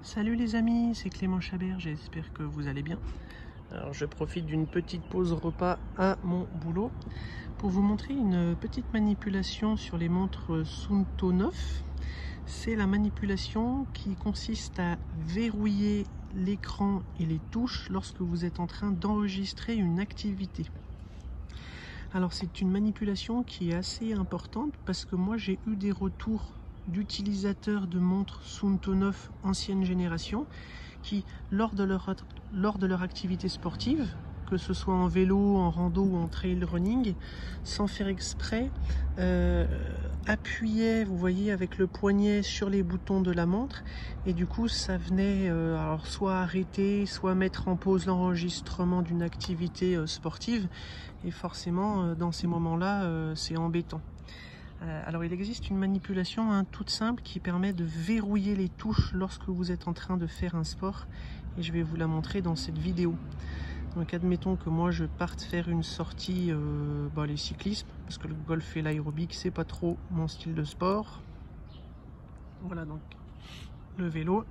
Salut les amis, c'est Clément Chabert, j'espère que vous allez bien. Alors je profite d'une petite pause repas à mon boulot pour vous montrer une petite manipulation sur les montres Suunto 9. C'est la manipulation qui consiste à verrouiller l'écran et les touches lorsque vous êtes en train d'enregistrer une activité. Alors c'est une manipulation qui est assez importante parce que moi j'ai eu des retours d'utilisateurs de montres Suunto 9 ancienne génération qui, lors de leur activité sportive, que ce soit en vélo, en rando ou en trail running, sans faire exprès, appuyaient, vous voyez, avec le poignet sur les boutons de la montre, et du coup ça venait alors soit arrêter, soit mettre en pause l'enregistrement d'une activité sportive, et forcément dans ces moments-là c'est embêtant. Alors il existe une manipulation toute simple qui permet de verrouiller les touches lorsque vous êtes en train de faire un sport, et je vais vous la montrer dans cette vidéo. Donc admettons que moi je parte faire une sortie, les cyclismes, parce que le golf et l'aérobic c'est pas trop mon style de sport. Voilà, donc le vélo.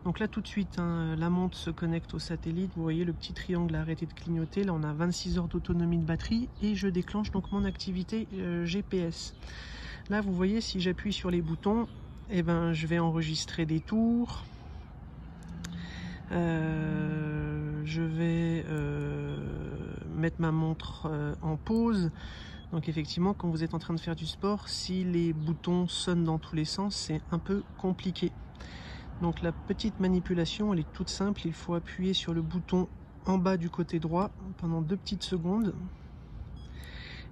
Donc là tout de suite la montre se connecte au satellite, vous voyez le petit triangle a arrêté de clignoter, là on a 26 heures d'autonomie de batterie et je déclenche donc mon activité GPS. Là vous voyez, si j'appuie sur les boutons, je vais enregistrer des tours, je vais mettre ma montre en pause. Donc effectivement, quand vous êtes en train de faire du sport, si les boutons sonnent dans tous les sens, c'est un peu compliqué. Donc la petite manipulation, elle est toute simple, il faut appuyer sur le bouton en bas du côté droit pendant 2 petites secondes.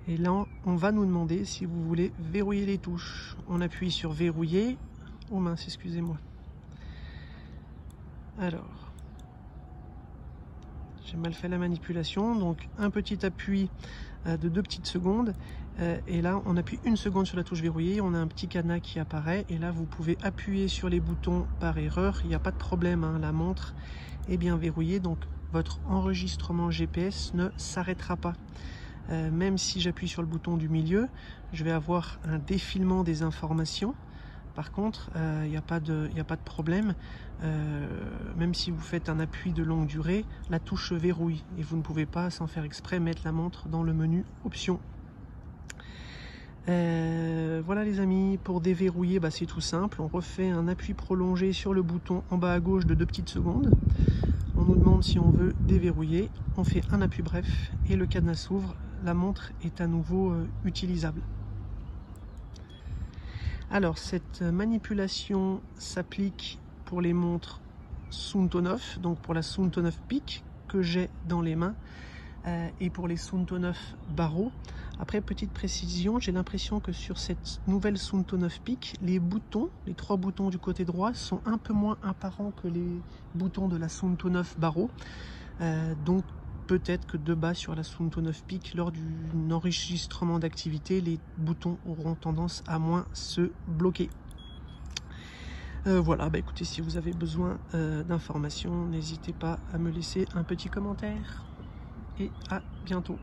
Et là, on va nous demander si vous voulez verrouiller les touches. On appuie sur verrouiller. Oh mince, excusez-moi. Alors, j'ai mal fait la manipulation, donc un petit appui de 2 petites secondes, et là on appuie 1 seconde sur la touche verrouillée, on a un petit cadenas qui apparaît, et là vous pouvez appuyer sur les boutons par erreur, il n'y a pas de problème, la montre est bien verrouillée, donc votre enregistrement GPS ne s'arrêtera pas. Même si j'appuie sur le bouton du milieu, je vais avoir un défilement des informations. Par contre, il n'y a pas de problème, même si vous faites un appui de longue durée, la touche se verrouille et vous ne pouvez pas, sans faire exprès, mettre la montre dans le menu options. Voilà les amis, pour déverrouiller, c'est tout simple, on refait un appui prolongé sur le bouton en bas à gauche de 2 petites secondes. On nous demande si on veut déverrouiller, on fait un appui bref et le cadenas s'ouvre, la montre est à nouveau utilisable. Alors cette manipulation s'applique pour les montres Suunto 9, donc pour la Suunto 9 Peak que j'ai dans les mains, et pour les Suunto 9 Barreau. Après, petite précision, j'ai l'impression que sur cette nouvelle Suunto 9 Peak, les boutons, les 3 boutons du côté droit sont un peu moins apparents que les boutons de la Suunto 9 Barreau. Donc peut-être que de bas sur la Suunto 9 Peak, lors d'un enregistrement d'activité, les boutons auront tendance à moins se bloquer. Voilà, écoutez, si vous avez besoin d'informations, n'hésitez pas à me laisser un petit commentaire. Et à bientôt.